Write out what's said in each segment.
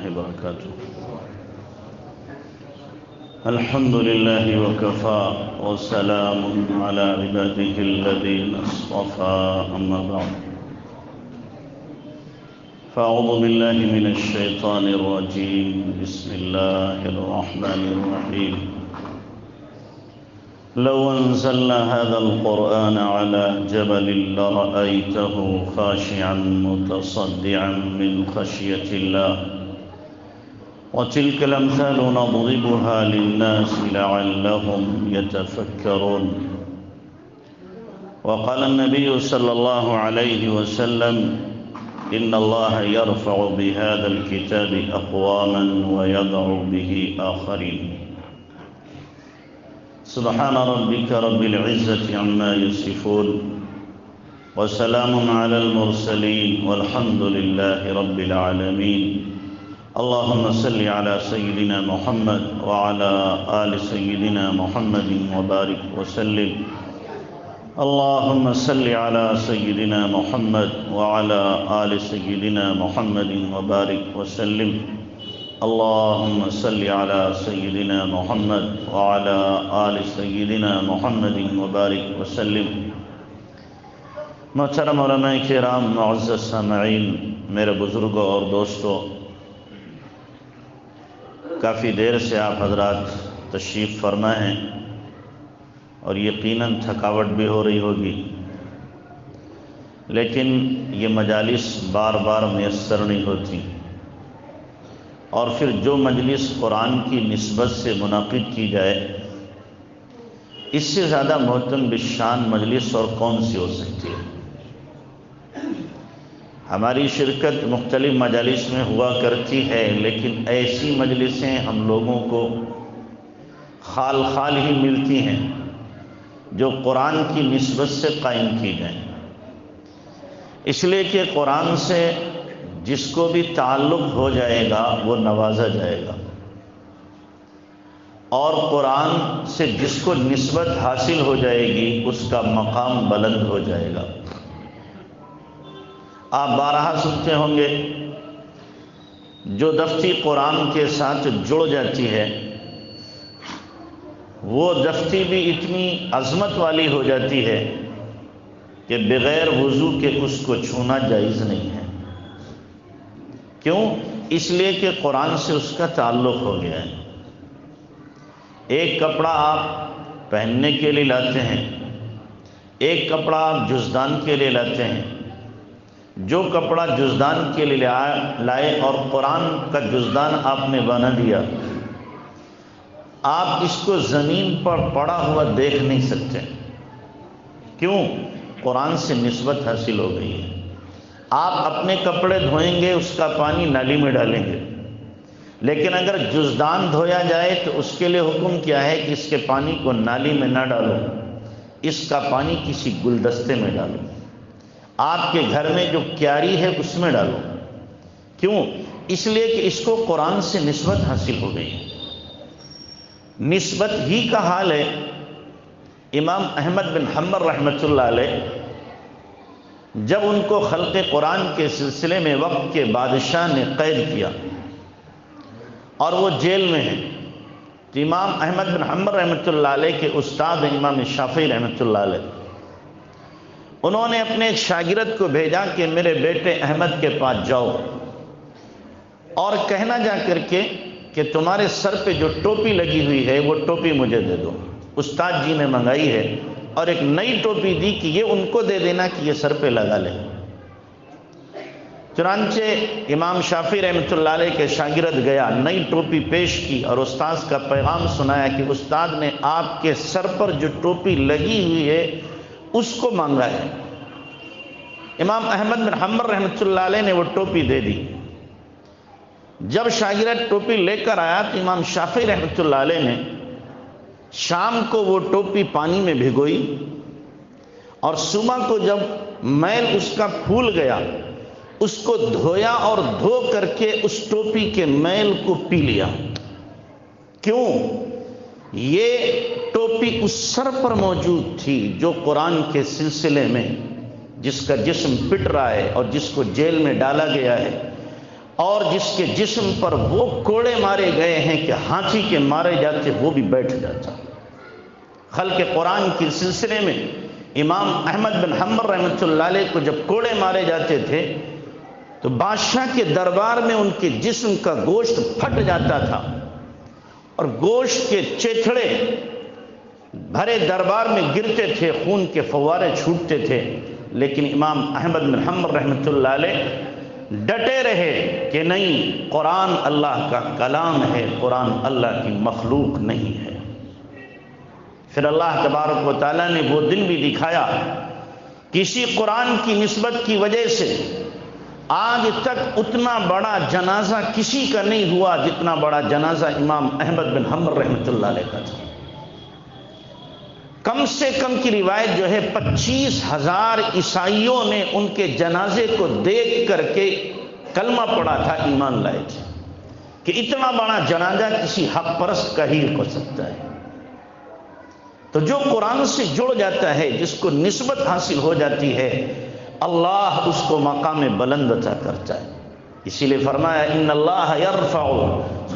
وبركاته. الحمد لله وكفى وسلام على عباده الذين اصطفى، أما بعد، فأعوذ بالله من الشيطان الرجيم. بسم الله الرحمن الرحيم. لو أنزلنا هذا القرآن على جبل لرأيته خاشعا متصدعا من خشية الله، وتلك الأمثال نضربها للناس لعلهم يتفكرون. وقال النبي صلى الله عليه وسلم: إن الله يرفع بهذا الكتاب أقواما ويضع به آخرين. سبحان ربك رب العزة عما يصفون، وسلام على المرسلين، والحمد لله رب العالمين. اللهم صل على سيدنا محمد وعلى آل سيدنا محمد وبارك وسلم. اللهم صل على سيدنا محمد وعلى آل سيدنا محمد وبارك وسلم. اللهم صل على سيدنا محمد وعلى آل سيدنا محمد وبارك وسلم. محترم علماء کرام، معزز سامعین، میرے بزرگوں اور دوستوں، کافی دیر سے آپ حضرات تشریف فرما ہیں اور یقیناً تھکاوٹ بھی ہو رہی ہوگی، لیکن یہ مجالس بار بار میسر نہیں ہوتی، اور پھر جو مجلس قرآن کی نسبت سے منعقد کی جائے، اس سے زیادہ محترم بالشان مجلس اور کون سی ہو سکتی ہے؟ ہماری شرکت مختلف مجالس میں ہوا کرتی ہے، لیکن ایسی مجلسیں ہم لوگوں کو خال خال ہی ملتی ہیں جو قرآن کی نسبت سے قائم کی جائیں، اس لیے کہ قرآن سے جس کو بھی تعلق ہو جائے گا وہ نوازا جائے گا، اور قرآن سے جس کو نسبت حاصل ہو جائے گی اس کا مقام بلند ہو جائے گا۔ آپ بارہا سنتے ہوں گے، جو دفتی قرآن کے ساتھ جڑ جاتی ہے وہ دفتی بھی اتنی عظمت والی ہو جاتی ہے کہ بغیر وضو کے اس کو چھونا جائز نہیں ہے۔ کیوں؟ اس لیے کہ قرآن سے اس کا تعلق ہو گیا ہے۔ ایک کپڑا آپ پہننے کے لیے لاتے ہیں، ایک کپڑا آپ جزدان کے لیے لاتے ہیں۔ جو کپڑا جزدان کے لیے لائے اور قرآن کا جزدان آپ نے بنا دیا، آپ اس کو زمین پر پڑا ہوا دیکھ نہیں سکتے۔ کیوں؟ قرآن سے نسبت حاصل ہو گئی ہے۔ آپ اپنے کپڑے دھوئیں گے، اس کا پانی نالی میں ڈالیں گے، لیکن اگر جزدان دھویا جائے تو اس کے لیے حکم کیا ہے کہ اس کے پانی کو نالی میں نہ ڈالو، اس کا پانی کسی گلدستے میں ڈالو، آپ کے گھر میں جو کیاری ہے اس میں ڈالو۔ کیوں؟ اس لیے کہ اس کو قرآن سے نسبت حاصل ہو گئی ہے۔ نسبت ہی کا حال ہے امام احمد بن حنبل رحمۃ اللہ علیہ، جب ان کو خلق قرآن کے سلسلے میں وقت کے بادشاہ نے قید کیا اور وہ جیل میں ہیں، تو امام احمد بن حنبل رحمۃ اللہ علیہ کے استاد ہیں امام شافعی رحمۃ اللہ علیہ، انہوں نے اپنے ایک شاگرد کو بھیجا کہ میرے بیٹے احمد کے پاس جاؤ اور کہنا جا کر کے کہ تمہارے سر پہ جو ٹوپی لگی ہوئی ہے وہ ٹوپی مجھے دے دو۔ استاد جی نے منگائی ہے اور ایک نئی ٹوپی دی کہ یہ ان کو دے دینا کہ یہ سر پہ لگا لیں۔ چنانچہ امام شافعی رحمۃ اللہ علیہ کے شاگرد گیا، نئی ٹوپی پیش کی اور استاد کا پیغام سنایا کہ استاد نے آپ کے سر پر جو ٹوپی لگی ہوئی ہے اس کو مانگا ہے۔ امام احمد بن حنبل رحمۃ اللہ علیہ نے وہ ٹوپی دے دی۔ جب شاگرد ٹوپی لے کر آیا تو امام شافعی رحمۃ اللہ علیہ نے شام کو وہ ٹوپی پانی میں بھگوئی، اور صبح کو جب میل اس کا پھول گیا اس کو دھویا اور دھو کر کے اس ٹوپی کے میل کو پی لیا۔ کیوں؟ یہ ٹوپی اس سر پر موجود تھی جو قرآن کے سلسلے میں جس کا جسم پٹ رہا ہے اور جس کو جیل میں ڈالا گیا ہے، اور جس کے جسم پر وہ کوڑے مارے گئے ہیں کہ ہاتھی کے مارے جاتے وہ بھی بیٹھ جاتا۔ خلق قرآن کے سلسلے میں امام احمد بن حنبل رحمۃ اللہ علیہ کو جب کوڑے مارے جاتے تھے تو بادشاہ کے دربار میں ان کے جسم کا گوشت پھٹ جاتا تھا اور گوشت کے چیتھڑے بھرے دربار میں گرتے تھے، خون کے فوارے چھوٹتے تھے، لیکن امام احمد بن حنبل رحمۃ اللہ علیہ ڈٹے رہے کہ نہیں، قرآن اللہ کا کلام ہے، قرآن اللہ کی مخلوق نہیں ہے۔ پھر اللہ تبارک و تعالیٰ نے وہ دن بھی دکھایا، کسی قرآن کی نسبت کی وجہ سے آج تک اتنا بڑا جنازہ کسی کا نہیں ہوا جتنا بڑا جنازہ امام احمد بن حنبل رحمۃ اللہ علیہ کا تھا۔ کم سے کم کی روایت جو ہے 25,000 عیسائیوں نے ان کے جنازے کو دیکھ کر کے کلمہ پڑھا تھا، ایمان لائے تھے کہ اتنا بڑا جنازہ کسی حق پرست کا ہی ہو سکتا ہے۔ تو جو قرآن سے جڑ جاتا ہے، جس کو نسبت حاصل ہو جاتی ہے، اللہ اس کو مقام بلند عطا کرتا ہے۔ اسی لیے فرمایا ان اللہ یرفع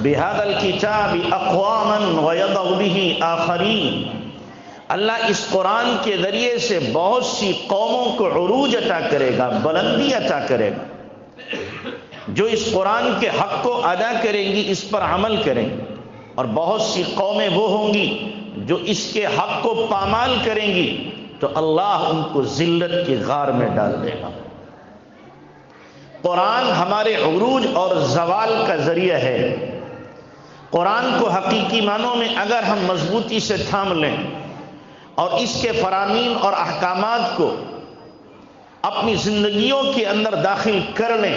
بہذا الکتاب اقواما ویضع بہ آخرین، اللہ اس قرآن کے ذریعے سے بہت سی قوموں کو عروج عطا کرے گا، بلندی عطا کرے گا، جو اس قرآن کے حق کو ادا کریں گی، اس پر عمل کریں گی، اور بہت سی قومیں وہ ہوں گی جو اس کے حق کو پامال کریں گی تو اللہ ان کو ذلت کی غار میں ڈال دے گا۔ قرآن ہمارے عروج اور زوال کا ذریعہ ہے۔ قرآن کو حقیقی معنوں میں اگر ہم مضبوطی سے تھام لیں اور اس کے فرامین اور احکامات کو اپنی زندگیوں کے اندر داخل کر لیں،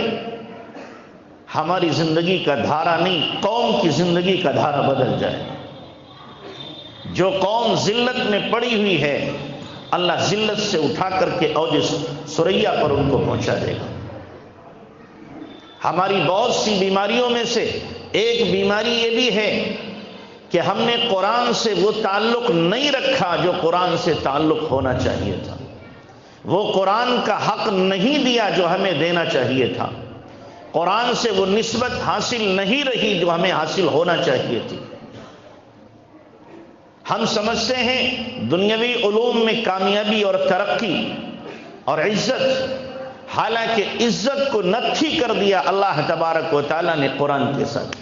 ہماری زندگی کا دھارا نہیں، قوم کی زندگی کا دھارا بدل جائے۔ جو قوم ذلت میں پڑی ہوئی ہے، اللہ ذلت سے اٹھا کر کے اوج ثریا پر ان کو پہنچا دے گا۔ ہماری بہت سی بیماریوں میں سے ایک بیماری یہ بھی ہے کہ ہم نے قرآن سے وہ تعلق نہیں رکھا جو قرآن سے تعلق ہونا چاہیے تھا، وہ قرآن کا حق نہیں دیا جو ہمیں دینا چاہیے تھا، قرآن سے وہ نسبت حاصل نہیں رہی جو ہمیں حاصل ہونا چاہیے تھی۔ ہم سمجھتے ہیں دنیاوی علوم میں کامیابی اور ترقی اور عزت، حالانکہ عزت کو نتھی کر دیا اللہ تبارک و تعالیٰ نے قرآن کے ساتھ۔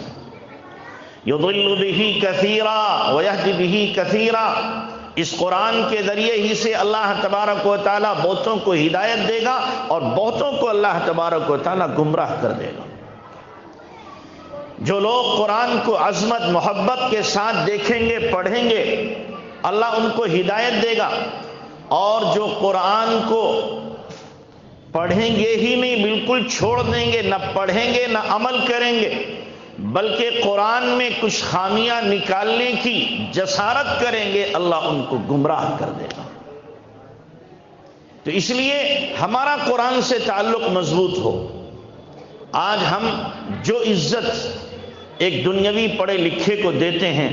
یضل بہ کثیرا ویہدی بہ کثیرا، اس قرآن کے ذریعے ہی سے اللہ تبارک و تعالیٰ بہتوں کو ہدایت دے گا اور بہتوں کو اللہ تبارک و تعالیٰ گمراہ کر دے گا۔ جو لوگ قرآن کو عظمت محبت کے ساتھ دیکھیں گے، پڑھیں گے، اللہ ان کو ہدایت دے گا، اور جو قرآن کو پڑھیں گے ہی نہیں، بالکل چھوڑ دیں گے، نہ پڑھیں گے نہ عمل کریں گے، بلکہ قرآن میں کچھ خامیاں نکالنے کی جسارت کریں گے، اللہ ان کو گمراہ کر دے گا۔ تو اس لیے ہمارا قرآن سے تعلق مضبوط ہو۔ آج ہم جو عزت ایک دنیاوی پڑھے لکھے کو دیتے ہیں،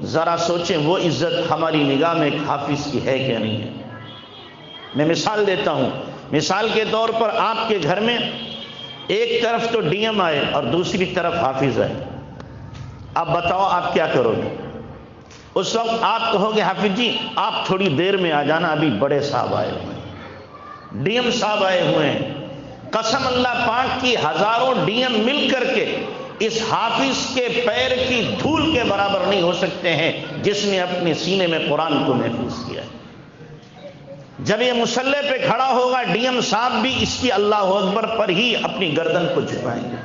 ذرا سوچیں وہ عزت ہماری نگاہ میں ایک حافظ کی ہے کہ نہیں ہے۔ میں مثال دیتا ہوں، مثال کے طور پر آپ کے گھر میں ایک طرف تو ڈی ایم آئے اور دوسری طرف حافظ آئے، اب بتاؤ آپ کیا کرو گے؟ اس وقت آپ کہو گے حافظ جی آپ تھوڑی دیر میں آ جانا، ابھی بڑے صاحب آئے ہوئے ہیں، ڈی ایم صاحب آئے ہوئے ہیں۔ قسم اللہ پاک کی ہزاروں ڈی ایم مل کر کے اس حافظ کے پیر کی دھول کے برابر نہیں ہو سکتے ہیں جس نے اپنے سینے میں قرآن کو محفوظ کیا ہے۔ جب یہ مصلی پہ کھڑا ہوگا ڈی ایم صاحب بھی اس کی اللہ اکبر پر ہی اپنی گردن کو جھکائیں گے۔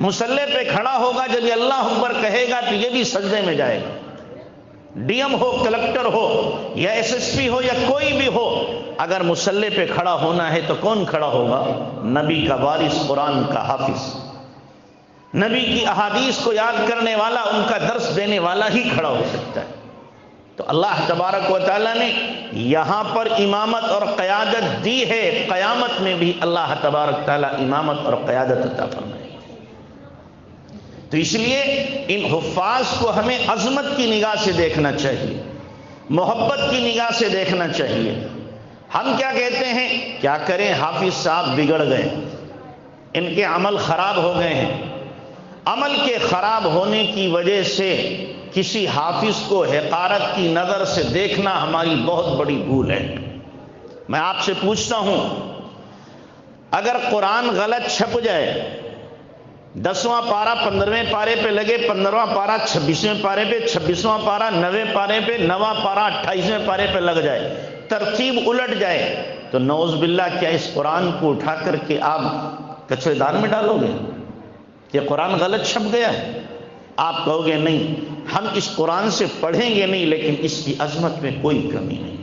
مصلی پہ کھڑا ہوگا جب یہ اللہ اکبر کہے گا تو یہ بھی سجدے میں جائے گا۔ ڈی ایم ہو، کلکٹر ہو یا ایس ایس پی ہو یا کوئی بھی ہو، اگر مصلی پہ کھڑا ہونا ہے تو کون کھڑا ہوگا؟ نبی کا وارث، قرآن کا حافظ، نبی کی احادیث کو یاد کرنے والا، ان کا درس دینے والا ہی کھڑا ہو سکتا ہے۔ تو اللہ تبارک و تعالیٰ نے یہاں پر امامت اور قیادت دی ہے، قیامت میں بھی اللہ تبارک تعالیٰ امامت اور قیادت عطا فرمائے۔ تو اس لیے ان حفاظ کو ہمیں عظمت کی نگاہ سے دیکھنا چاہیے، محبت کی نگاہ سے دیکھنا چاہیے۔ ہم کیا کہتے ہیں؟ کیا کریں حافظ صاحب بگڑ گئے، ان کے عمل خراب ہو گئے ہیں۔ عمل کے خراب ہونے کی وجہ سے کسی حافظ کو حقارت کی نظر سے دیکھنا ہماری بہت بڑی بھول ہے۔ میں آپ سے پوچھتا ہوں، اگر قرآن غلط چھپ جائے، 10واں پارہ 15ویں پارے پہ لگے، 15واں پارہ 26ویں پارے پہ، 26واں پارہ 9ویں پارے پہ، 9واں پارہ 28ویں پارے پہ لگ جائے، ترتیب الٹ جائے، تو نعوذ باللہ کیا اس قرآن کو اٹھا کر کے آپ کچرے دان میں ڈالو گے کہ قرآن غلط چھپ گیا ہے؟ آپ کہو گے نہیں، ہم اس قرآن سے پڑھیں گے نہیں، لیکن اس کی عظمت میں کوئی کمی نہیں،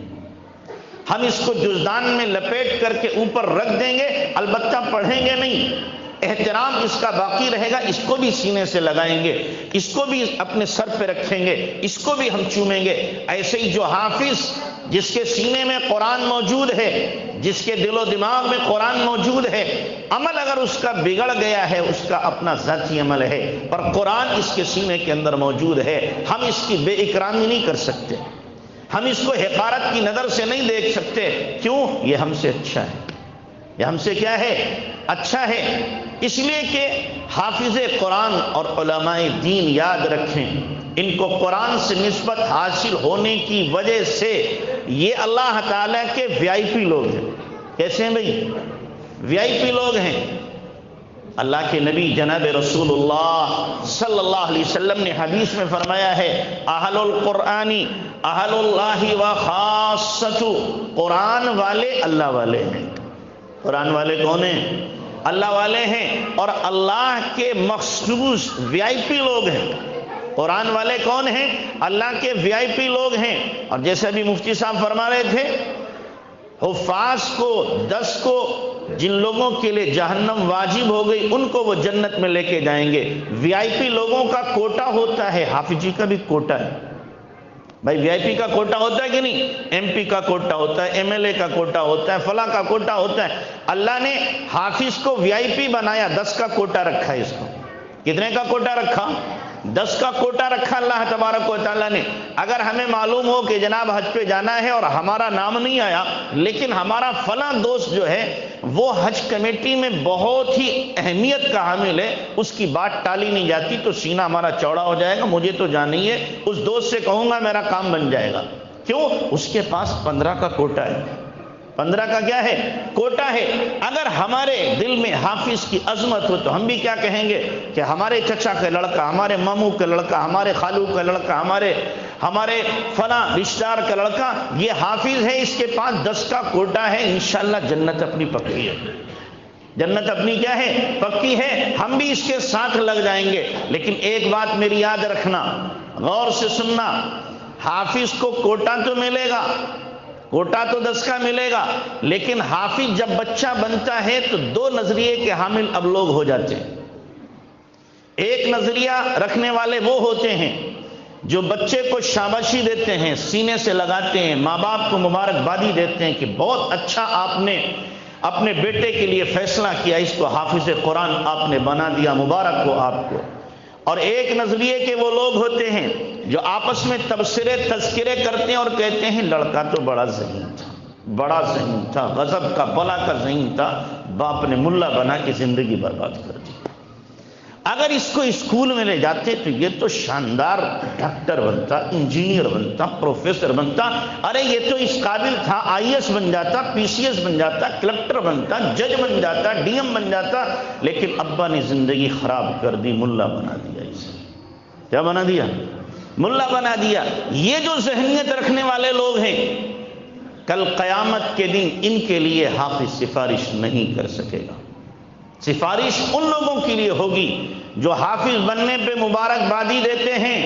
ہم اس کو جزدان میں لپیٹ کر کے اوپر رکھ دیں گے، البتہ پڑھیں گے نہیں، احترام اس کا باقی رہے گا، اس کو بھی سینے سے لگائیں گے، اس کو بھی اپنے سر پہ رکھیں گے، اس کو بھی ہم چومیں گے۔ ایسے ہی جو حافظ جس کے سینے میں قرآن موجود ہے، جس کے دل و دماغ میں قرآن موجود ہے، عمل اگر اس کا بگڑ گیا ہے، اس کا اپنا ذاتی عمل ہے، اور قرآن اس کے سینے کے اندر موجود ہے، ہم اس کی بے اکرامی نہیں کر سکتے، ہم اس کو حقارت کی نظر سے نہیں دیکھ سکتے۔ کیوں؟ یہ ہم سے اچھا ہے، یہ ہم سے کیا ہے؟ اچھا ہے۔ اس لیے کہ حافظ قرآن اور علماء دین یاد رکھیں، ان کو قرآن سے نسبت حاصل ہونے کی وجہ سے یہ اللہ تعالیٰ کے وی آئی پی لوگ ہیں۔ کیسے ہیں بھائی؟ وی آئی پی لوگ ہیں۔ اللہ کے نبی جناب رسول اللہ صلی اللہ علیہ وسلم نے حدیث میں فرمایا ہے، اہل القرآن اہل اللہ و خاصۃ، قرآن والے اللہ والے ہیں۔ قرآن والے کون ہیں؟ اللہ والے ہیں، اور اللہ کے مخصوص وی آئی پی لوگ ہیں۔ قرآن والے کون ہیں؟ اللہ کے وی آئی پی لوگ ہیں۔ اور جیسے ابھی مفتی صاحب فرما رہے تھے، حفاظ کو 10 کو جن لوگوں کے لیے جہنم واجب ہو گئی، ان کو وہ جنت میں لے کے جائیں گے۔ وی آئی پی لوگوں کا کوٹا ہوتا ہے، حافظ جی کا بھی کوٹا ہے۔ بھائی وی آئی پی کا کوٹا ہوتا ہے کہ نہیں؟ ایم پی کا کوٹا ہوتا ہے، ایم ایل اے کا کوٹا ہوتا ہے، فلاں کا کوٹا ہوتا ہے۔ اللہ نے حافظ کو وی آئی پی بنایا، 10 کا کوٹا رکھا ہے اس کو۔ کتنے کا کوٹا رکھا؟ 10 کا کوٹا رکھا اللہ تبارک و تعالیٰ نے۔ اگر ہمیں معلوم ہو کہ جناب حج پہ جانا ہے اور ہمارا نام نہیں آیا، لیکن ہمارا فلاں دوست جو ہے وہ حج کمیٹی میں بہت ہی اہمیت کا حامل ہے، اس کی بات ٹالی نہیں جاتی، تو سینہ ہمارا چوڑا ہو جائے گا، مجھے تو جانا ہی ہے، اس دوست سے کہوں گا میرا کام بن جائے گا۔ کیوں؟ اس کے پاس 15 کا کوٹا ہے۔ 15 کا کیا ہے؟ کوٹا ہے۔ اگر ہمارے دل میں حافظ کی عظمت ہو تو ہم بھی کیا کہیں گے کہ ہمارے چچا کا لڑکا، ہمارے ماموں کا لڑکا، ہمارے خالو کا لڑکا، ہمارے فلاں رشتہ دار کا لڑکا یہ حافظ ہے، اس کے پاس 10 کا کوٹا ہے، انشاءاللہ جنت اپنی پکی ہے۔ جنت اپنی کیا ہے؟ پکی ہے۔ ہم بھی اس کے ساتھ لگ جائیں گے۔ لیکن ایک بات میری یاد رکھنا، غور سے سننا، حافظ کو کوٹا تو ملے گا، کوٹا تو 10 کا ملے گا، لیکن حافظ جب بچہ بنتا ہے تو 2 نظریے کے حامل اب لوگ ہو جاتے ہیں۔ ایک نظریہ رکھنے والے وہ ہوتے ہیں جو بچے کو شاباشی دیتے ہیں، سینے سے لگاتے ہیں، ماں باپ کو مبارکبادی دیتے ہیں کہ بہت اچھا آپ نے اپنے بیٹے کے لیے فیصلہ کیا، اس کو حافظ قرآن آپ نے بنا دیا، مبارک ہو آپ کو۔ اور ایک نظریے کے وہ لوگ ہوتے ہیں جو آپس میں تذکرے کرتے ہیں اور کہتے ہیں لڑکا تو بڑا ذہین تھا، بڑا ذہین تھا، غضب کا بلا کا ذہین تھا، باپ نے ملا بنا کے زندگی برباد کر دی۔ اگر اس کو اسکول میں لے جاتے تو یہ تو شاندار ڈاکٹر بنتا، انجینئر بنتا، پروفیسر بنتا، ارے یہ تو اس قابل تھا، آئی ایس بن جاتا، پی سی ایس بن جاتا، کلکٹر بنتا، جج بن جاتا، ڈی ایم بن جاتا، لیکن ابا نے زندگی خراب کر دی، ملا بنا دیا اسے۔ کیا بنا دیا؟ ملا بنا دیا۔ یہ جو ذہنیت رکھنے والے لوگ ہیں، کل قیامت کے دن ان کے لیے حافظ سفارش نہیں کر سکے گا۔ سفارش ان لوگوں کے لیے ہوگی جو حافظ بننے پہ مبارکبادی دیتے ہیں،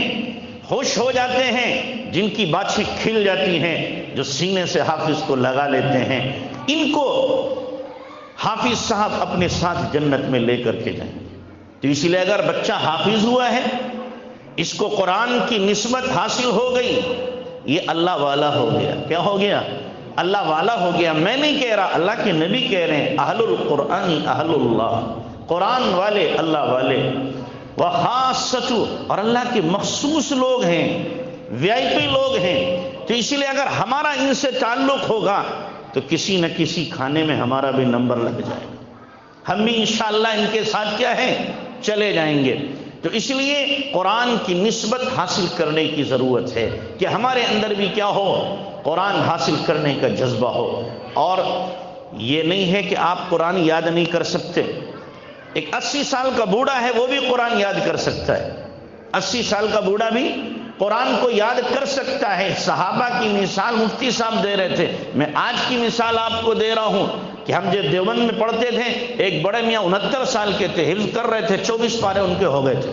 خوش ہو جاتے ہیں، جن کی باتیں کھل جاتی ہیں، جو سینے سے حافظ کو لگا لیتے ہیں، ان کو حافظ صاحب اپنے ساتھ جنت میں لے کر کے جائیں گے۔ تو اس لیے اگر بچہ حافظ ہوا ہے، اس کو قرآن کی نسبت حاصل ہو گئی، یہ اللہ والا ہو گیا۔ کیا ہو گیا؟ اللہ والا ہو گیا۔ میں نہیں کہہ رہا، اللہ کے نبی کہہ رہے ہیں، اہل القرآن اہل اللہ، قرآن والے اللہ والے، وخاصۃ، اور اللہ کے مخصوص لوگ ہیں، وی آئی پی لوگ ہیں۔ تو اسی لیے اگر ہمارا ان سے تعلق ہوگا تو کسی نہ کسی کھانے میں ہمارا بھی نمبر لگ جائے گا۔ ہم بھی انشاءاللہ ان کے ساتھ کیا ہے چلے جائیں گے۔ تو اس لیے قرآن کی نسبت حاصل کرنے کی ضرورت ہے کہ ہمارے اندر بھی کیا ہو، قرآن حاصل کرنے کا جذبہ ہو۔ اور یہ نہیں ہے کہ آپ قرآن یاد نہیں کر سکتے، ایک 80 سال کا بوڑھا ہے وہ بھی قرآن یاد کر سکتا ہے، 80 سال کا بوڑھا بھی قرآن کو یاد کر سکتا ہے۔ صحابہ کی مثال مفتی صاحب دے رہے تھے، میں آج کی مثال آپ کو دے رہا ہوں کہ ہم جب دیوبند میں پڑھتے تھے، ایک بڑے میاں 69 سال کے تھے، حفظ کر رہے تھے، 24 پارے ان کے ہو گئے تھے،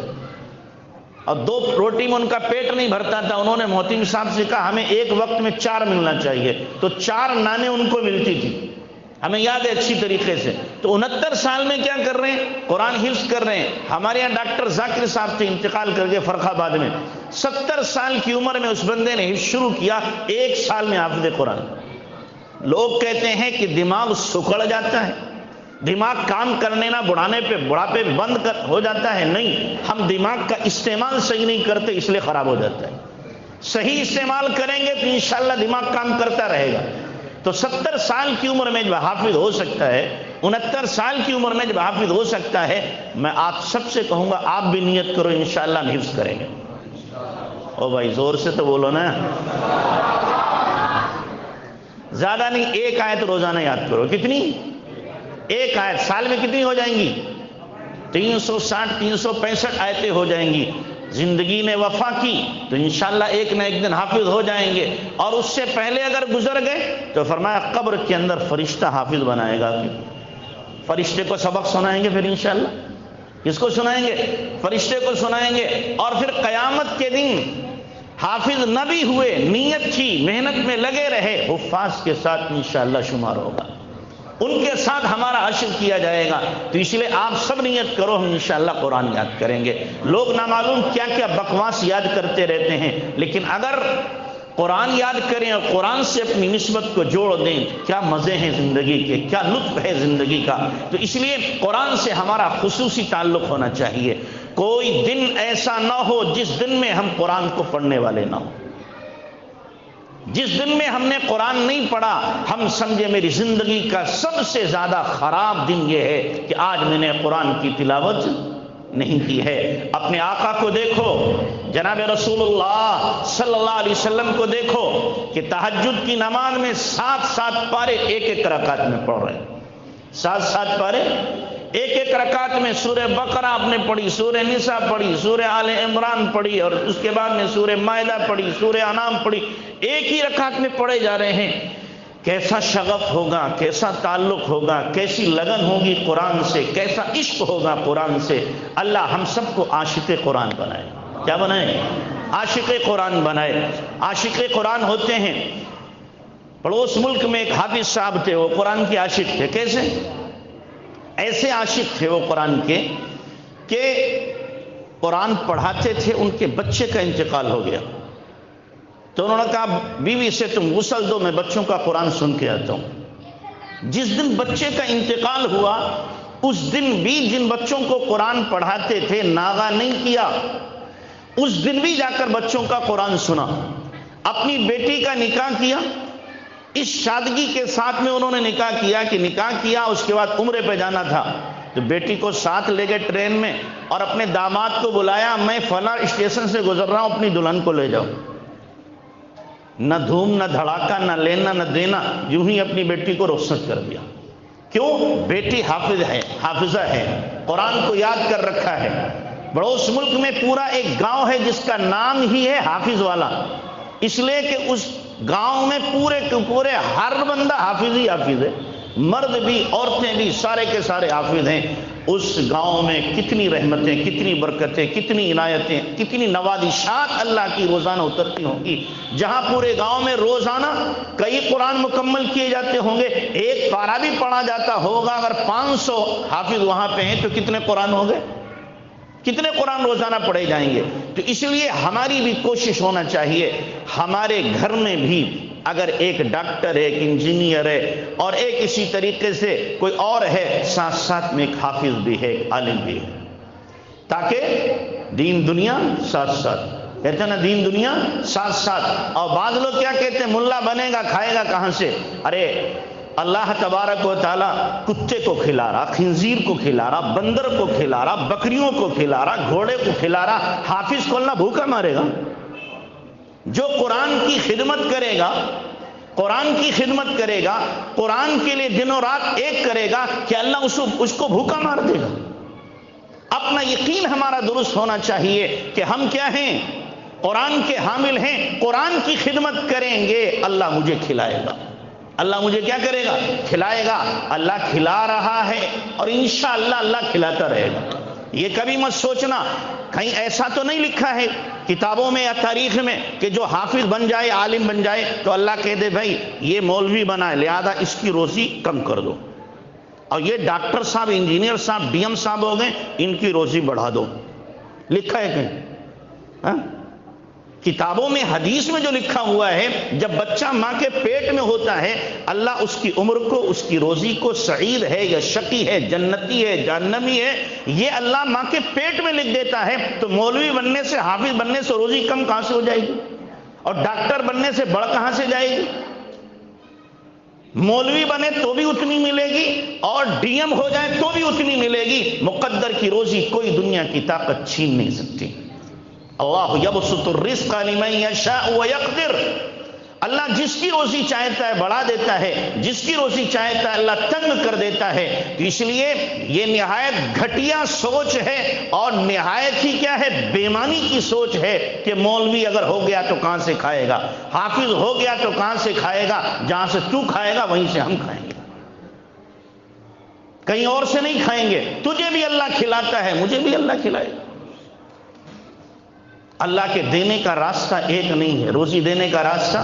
اور 2 روٹی میں ان کا پیٹ نہیں بھرتا تھا۔ انہوں نے محتم صاحب سے کہا ہمیں ایک وقت میں 4 ملنا چاہیے، تو 4 نانیں ان کو ملتی تھی، ہمیں یاد ہے اچھی طریقے سے۔ تو 69 سال میں کیا کر رہے ہیں، قرآن حفظ کر رہے ہیں۔ ہمارے یہاں ڈاکٹر ذاکر صاحب تھے، انتقال کر گئے فرخ آباد میں، 70 سال کی عمر میں اس بندے نے حفظ شروع کیا، 1 سال میں حافظ قرآن۔ لوگ کہتے ہیں کہ دماغ سکڑ جاتا ہے، دماغ کام کرنے نہ بڑھاپے بند ہو جاتا ہے، نہیں، ہم دماغ کا استعمال صحیح نہیں کرتے اس لیے خراب ہو جاتا ہے۔ صحیح استعمال کریں گے تو انشاءاللہ دماغ کام کرتا رہے گا۔ تو 70 سال کی عمر میں جب حافظ ہو سکتا ہے، 69 سال کی عمر میں جب حافظ ہو سکتا ہے، میں آپ سب سے کہوں گا آپ بھی نیت کرو انشاءاللہ ہم حفظ کریں گے۔ او بھائی زور سے تو بولو نا، زیادہ نہیں، 1 آیت روزانہ یاد کرو۔ کتنی؟ 1 آیت، سال میں کتنی ہو جائیں گی؟ 360 365 آیتیں ہو جائیں گی۔ زندگی نے وفا کی تو انشاءاللہ ایک نہ ایک دن حافظ ہو جائیں گے، اور اس سے پہلے اگر گزر گئے تو فرمایا قبر کے اندر فرشتہ حافظ بنائے گا، فرشتے کو سبق سنائیں گے، پھر انشاءاللہ کس کو سنائیں گے؟ فرشتے کو سنائیں گے۔ اور پھر قیامت کے دن حافظ نہ بھی ہوئے، نیت تھی، محنت میں لگے رہے، حفاظ کے ساتھ انشاءاللہ شمار ہوگا، ان کے ساتھ ہمارا حشر کیا جائے گا۔ تو اس لیے آپ سب نیت کرو ہم انشاءاللہ قرآن یاد کریں گے۔ لوگ نامعلوم کیا کیا بکواس یاد کرتے رہتے ہیں، لیکن اگر قرآن یاد کریں اور قرآن سے اپنی نسبت کو جوڑ دیں، کیا مزے ہیں زندگی کے، کیا لطف ہے زندگی کا۔ تو اس لیے قرآن سے ہمارا خصوصی تعلق ہونا چاہیے۔ کوئی دن ایسا نہ ہو جس دن میں ہم قرآن کو پڑھنے والے نہ ہوں۔ جس دن میں ہم نے قرآن نہیں پڑھا، ہم سمجھے میری زندگی کا سب سے زیادہ خراب دن یہ ہے کہ آج میں نے قرآن کی تلاوت نہیں کی ہے۔ اپنے آقا کو دیکھو، جناب رسول اللہ صلی اللہ علیہ وسلم کو دیکھو کہ تہجد کی نماز میں 7 پارے ایک رکعت میں پڑھ رہے ہیں، 7 پارے ایک رکعت میں۔ سورہ بقرہ آپ نے پڑھی، سورہ نساء پڑھی، سورہ آل عمران پڑھی، اور اس کے بعد میں سورہ مائدہ پڑھی، سورہ انعام پڑھی، ایک ہی رکعت میں پڑھے جا رہے ہیں۔ کیسا شغف ہوگا، کیسا تعلق ہوگا، کیسی لگن ہوگی قرآن سے، کیسا عشق ہوگا قرآن سے۔ اللہ ہم سب کو عاشق قرآن بنائے۔ کیا بنائے؟ عاشق قرآن بنائے۔ عاشق قرآن ہوتے ہیں، پڑوس ملک میں ایک حافظ صاحب تھے، وہ قرآن کے عاشق تھے۔ کیسے؟ ایسے عاشق تھے وہ قرآن کے کہ قرآن پڑھاتے تھے، ان کے بچے کا انتقال ہو گیا تو انہوں نے کہا بیوی سے تم غسل دو، میں بچوں کا قرآن سن کے آتا ہوں۔ جس دن بچے کا انتقال ہوا اس دن بھی جن بچوں کو قرآن پڑھاتے تھے ناغہ نہیں کیا، اس دن بھی جا کر بچوں کا قرآن سنا۔ اپنی بیٹی کا نکاح کیا، اس سادگی کے ساتھ میں انہوں نے نکاح کیا کہ نکاح کیا اس کے بعد عمرے پہ جانا تھا تو بیٹی کو ساتھ لے گئے ٹرین میں، اور اپنے داماد کو بلایا، میں فلاں اسٹیشن سے گزر رہا ہوں، اپنی دلہن کو لے جاؤ۔ نہ دھوم نہ دھڑاکہ، نہ لینا نہ دینا، یوں ہی اپنی بیٹی کو رخصت کر دیا۔ کیوں؟ بیٹی حافظ ہے، حافظہ ہے، قرآن کو یاد کر رکھا ہے۔ پڑوس ملک میں پورا ایک گاؤں ہے جس کا نام ہی ہے حافظ والا، اس لیے کہ اس گاؤں میں پورے کے پورے ہر بندہ حافظ ہی حافظ ہے، مرد بھی عورتیں بھی، سارے کے سارے حافظ ہیں۔ اس گاؤں میں کتنی رحمتیں، کتنی برکتیں، کتنی عنایتیں، کتنی نوازشات اللہ کی روزانہ اترتی ہوں گی، جہاں پورے گاؤں میں روزانہ کئی قرآن مکمل کیے جاتے ہوں گے، ایک پارہ بھی پڑھا جاتا ہوگا۔ اگر 500 حافظ وہاں پہ ہیں تو کتنے قرآن ہوں گے؟ کتنے قرآن روزانہ پڑھے جائیں گے؟ تو اس لیے ہماری بھی کوشش ہونا چاہیے، ہمارے گھر میں بھی اگر ایک ڈاکٹر ہے، ایک انجینئر ہے، اور ایک اسی طریقے سے کوئی اور ہے، ساتھ ساتھ میں ایک حافظ بھی ہے، ایک عالم بھی ہے، تاکہ دین دنیا ساتھ ساتھ، کہتے ہیں نا دین دنیا ساتھ ساتھ۔ اور بعض لوگ کیا کہتے ہیں، ملا بنے گا کھائے گا کہاں سے؟ ارے اللہ تبارک و تعالیٰ کتے کو کھلا رہا، خنزیر کو کھلا رہا، بندر کو کھلا رہا، بکریوں کو کھلا رہا، گھوڑے کو کھلا رہا، حافظ کو اللہ بھوکا مارے گا؟ جو قرآن کی خدمت کرے گا، قرآن کی خدمت کرے گا، قرآن کے لیے دن و رات ایک کرے گا، کہ اللہ اس کو بھوکا مار دے گا؟ اپنا یقین ہمارا درست ہونا چاہیے کہ ہم کیا ہیں؟ قرآن کے حامل ہیں، قرآن کی خدمت کریں گے، اللہ مجھے کھلائے گا۔ اللہ مجھے کیا کرے گا؟ کھلائے گا۔ اللہ کھلا رہا ہے اور انشاءاللہ اللہ کھلاتا رہے گا۔ یہ کبھی مت سوچنا کہیں ایسا تو نہیں لکھا ہے کتابوں میں یا تاریخ میں کہ جو حافظ بن جائے، عالم بن جائے تو اللہ کہہ دے بھائی یہ مولوی بنا ہے لہذا اس کی روزی کم کر دو، اور یہ ڈاکٹر صاحب، انجینئر صاحب، ڈی ایم صاحب ہو گئے، ان کی روزی بڑھا دو۔ لکھا ہے کہیں؟ کتابوں میں، حدیث میں جو لکھا ہوا ہے، جب بچہ ماں کے پیٹ میں ہوتا ہے اللہ اس کی عمر کو، اس کی روزی کو، سعید ہے یا شقی ہے، جنتی ہے، جہنمی ہے، یہ اللہ ماں کے پیٹ میں لکھ دیتا ہے۔ تو مولوی بننے سے، حافظ بننے سے روزی کم کہاں سے ہو جائے گی؟ اور ڈاکٹر بننے سے بڑھ کہاں سے جائے گی؟ مولوی بنے تو بھی اتنی ملے گی، اور ڈی ایم ہو جائے تو بھی اتنی ملے گی۔ مقدر کی روزی کوئی دنیا کی طاقت چھین نہیں سکتی۔ اللہ یبسط الرزق لمن یشاء ویقدر، اللہ جس کی روزی چاہتا ہے بڑھا دیتا ہے، جس کی روزی چاہتا ہے اللہ تنگ کر دیتا ہے۔ تو اس لیے یہ نہایت گھٹیا سوچ ہے، اور نہایت ہی کیا ہے؟ بےمانی کی سوچ ہے کہ مولوی اگر ہو گیا تو کہاں سے کھائے گا، حافظ ہو گیا تو کہاں سے کھائے گا؟ جہاں سے تو کھائے گا وہیں سے ہم کھائیں گے، کہیں اور سے نہیں کھائیں گے۔ تجھے بھی اللہ کھلاتا ہے، مجھے بھی اللہ کھلائے گا۔ اللہ کے دینے کا راستہ ایک نہیں ہے، روزی دینے کا راستہ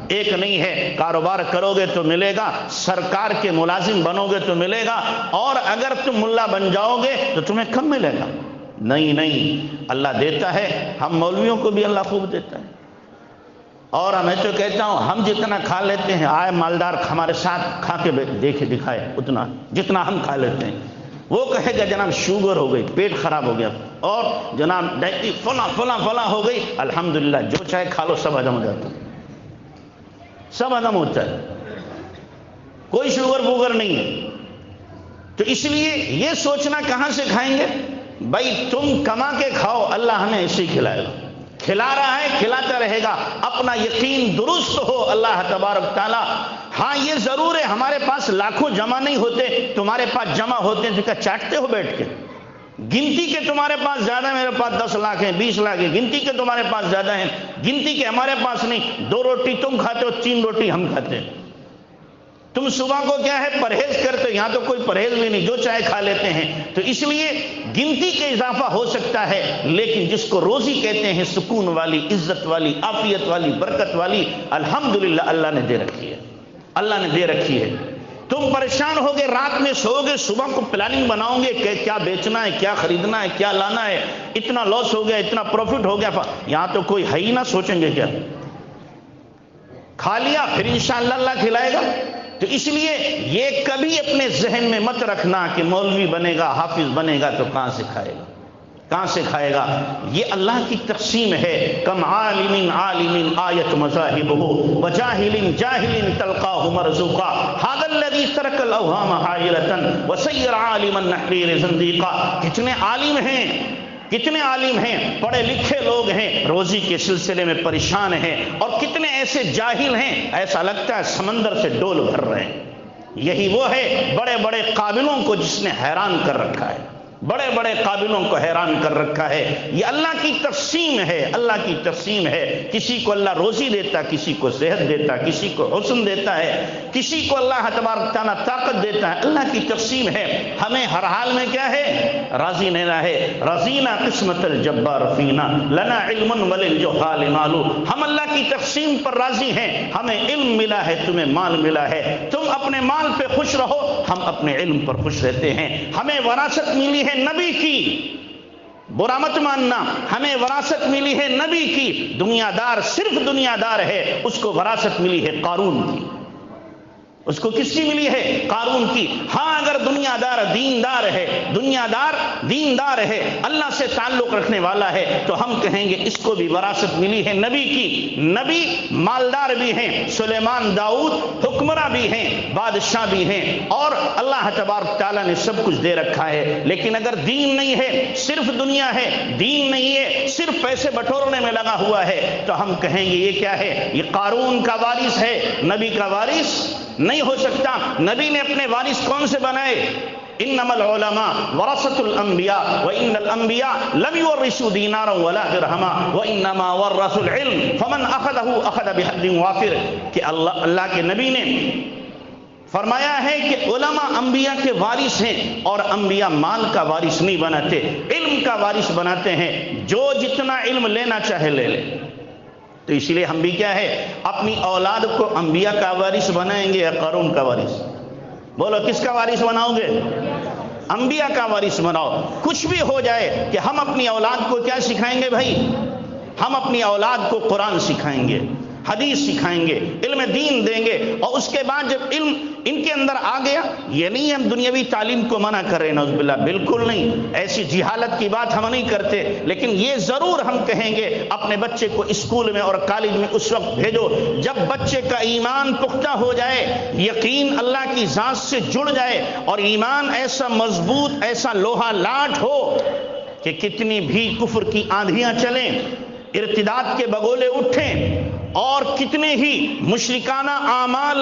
ایک نہیں ہے۔ کاروبار کرو گے تو ملے گا، سرکار کے ملازم بنو گے تو ملے گا، اور اگر تم ملا بن جاؤ گے تو تمہیں کم ملے گا؟ نہیں، اللہ دیتا ہے۔ ہم مولویوں کو بھی اللہ خوب دیتا ہے، اور میں تو کہتا ہوں ہم جتنا کھا لیتے ہیں، آئے مالدار ہمارے ساتھ کھا کے دیکھے دکھائے اتنا جتنا ہم کھا لیتے ہیں۔ وہ کہے گا جناب شوگر ہو گئی، پیٹ خراب ہو گیا، اور جناب ڈائٹی فلاں ہو گئی، الحمدللہ جو چاہے کھا لو سب ہضم ہو جاتا ہے، سب ہضم ہوتا ہے، کوئی شوگر ووگر نہیں ہے۔ تو اس لیے یہ سوچنا کہاں سے کھائیں گے؟ بھائی تم کما کے کھاؤ، اللہ ہمیں ایسے ہی کھلائے گا، کھلا رہا ہے، کھلاتا رہے گا۔ اپنا یقین درست ہو اللہ تبارک تعالی۔ ہاں یہ ضرور ہے ہمارے پاس لاکھوں جمع نہیں ہوتے، تمہارے پاس جمع ہوتے ہیں تو کیا چاٹتے ہو بیٹھ کے؟ گنتی کے تمہارے پاس زیادہ، میرے پاس 10 لاکھ ہیں، 20 لاکھ ہیں، گنتی کے تمہارے پاس زیادہ ہیں، گنتی کے ہمارے پاس نہیں۔ 2 روٹی تم کھاتے ہو، 3 روٹی ہم کھاتے ہیں۔ تم صبح کو کیا ہے پرہیز کرتے ہو، یہاں تو کوئی پرہیز بھی نہیں، جو چاہے کھا لیتے ہیں۔ تو اس لیے گنتی کے اضافہ ہو سکتا ہے، لیکن جس کو روزی کہتے ہیں، سکون والی، عزت والی، عافیت والی، برکت والی، الحمدللہ اللہ نے دے رکھی ہے، اللہ نے دے رکھی ہے۔ تم پریشان ہوگے، رات میں سو گے، صبح کو پلاننگ بناؤ گے کہ کیا بیچنا ہے، کیا خریدنا ہے، کیا لانا ہے، اتنا لاس ہو گیا، اتنا پروفٹ ہو گیا، یہاں تو کوئی ہے ہی نہ، سوچیں گے کیا؟ کھا لیا پھر انشاءاللہ اللہ کھلائے گا۔ تو اس لیے یہ کبھی اپنے ذہن میں مت رکھنا کہ مولوی بنے گا، حافظ بنے گا تو کہاں سے کھائے گا، کہاں سے کھائے گا؟ یہ اللہ کی تقسیم ہے۔ کم عالم عالم آیت مذاہبہ وجاہل جاہل تلقاہ مرزوقا ھذا الذی ترک الاوہام حائرۃ وسیر عالما نحریر زندیقا۔ کتنے عالم ہیں، کتنے عالم ہیں، پڑھے لکھے لوگ ہیں، روزی کے سلسلے میں پریشان ہیں، اور کتنے ایسے جاہل ہیں ایسا لگتا ہے سمندر سے ڈول بھر رہے ہیں۔ یہی وہ ہے بڑے بڑے قابلوں کو جس نے حیران کر رکھا ہے، بڑے بڑے قابلوں کو حیران کر رکھا ہے۔ یہ اللہ کی تقسیم ہے، اللہ کی تقسیم ہے۔ کسی کو اللہ روزی دیتا، کسی کو صحت دیتا، کسی کو حسن دیتا ہے، کسی کو اللہ تبارک تعالیٰ طاقت دیتا ہے، اللہ کی تقسیم ہے۔ ہمیں ہر حال میں کیا ہے؟ راضی رہنا ہے۔ رضینا قسمت الجبار فینا لنا علم وللجہال مال۔ ہم اللہ کی تقسیم پر راضی ہیں، ہمیں علم ملا ہے، تمہیں مال ملا ہے، تم اپنے مال پہ خوش رہو، ہم اپنے علم پر خوش رہتے ہیں۔ ہمیں وراثت ملی ہے نبی کی، برا مت ماننا، ہمیں وراثت ملی ہے نبی کی۔ دنیا دار صرف دنیا دار ہے، اس کو وراثت ملی ہے قارون کی۔ اس کو کس کی ملی ہے؟ قارون کی۔ ہاں اگر دنیا دار دیندار ہے، اللہ سے تعلق رکھنے والا ہے، تو ہم کہیں گے اس کو بھی وراثت ملی ہے نبی کی۔ نبی مالدار بھی ہیں، سلیمان داؤد حکمراں بھی ہیں، بادشاہ بھی ہیں، اور اللہ تبارک تعالیٰ نے سب کچھ دے رکھا ہے۔ لیکن اگر دین نہیں ہے، صرف دنیا ہے، دین نہیں ہے، صرف پیسے بٹورنے میں لگا ہوا ہے، تو ہم کہیں گے یہ کیا ہے؟ یہ قارون کا وارث ہے، نبی کا وارث نہیں ہو سکتا۔ نبی نے اپنے وارث کون سے بنائے؟ انما العلماء ورثۃ الانبیاء وان الانبیاء لم يورثوا دینارا ولا درہما وانما ورثوا العلم فمن اخذه اخذ بحظ وافر، کہ اللہ کے نبی نے فرمایا ہے کہ علماء انبیاء کے وارث ہیں، اور انبیاء مال کا وارث نہیں بناتے، علم کا وارث بناتے ہیں۔ جو جتنا علم لینا چاہے لے لے۔ تو اس لیے ہم بھی کیا ہے، اپنی اولاد کو انبیاء کا وارث بنائیں گے یا قارون کا وارث؟ بولو کس کا وارث بناؤ گے؟ انبیاء کا وارث بناؤ۔ کچھ بھی ہو جائے کہ ہم اپنی اولاد کو کیا سکھائیں گے بھائی؟ ہم اپنی اولاد کو قرآن سکھائیں گے، حدیث سکھائیں گے، علم دین دیں گے، اور اس کے بعد جب علم ان کے اندر آ گیا، یہ نہیں ہم دنیاوی تعلیم کو منع کر رہے ہیں، نعوذ باللہ، بالکل نہیں، ایسی جہالت کی بات ہم نہیں کرتے، لیکن یہ ضرور ہم کہیں گے اپنے بچے کو اسکول میں اور کالج میں اس وقت بھیجو جب بچے کا ایمان پختہ ہو جائے، یقین اللہ کی ذات سے جڑ جائے، اور ایمان ایسا مضبوط، ایسا لوہا لاٹ ہو کہ کتنی بھی کفر کی آندھیاں چلیں، ارتداد کے بگولے اٹھیں، اور کتنے ہی مشرکانہ اعمال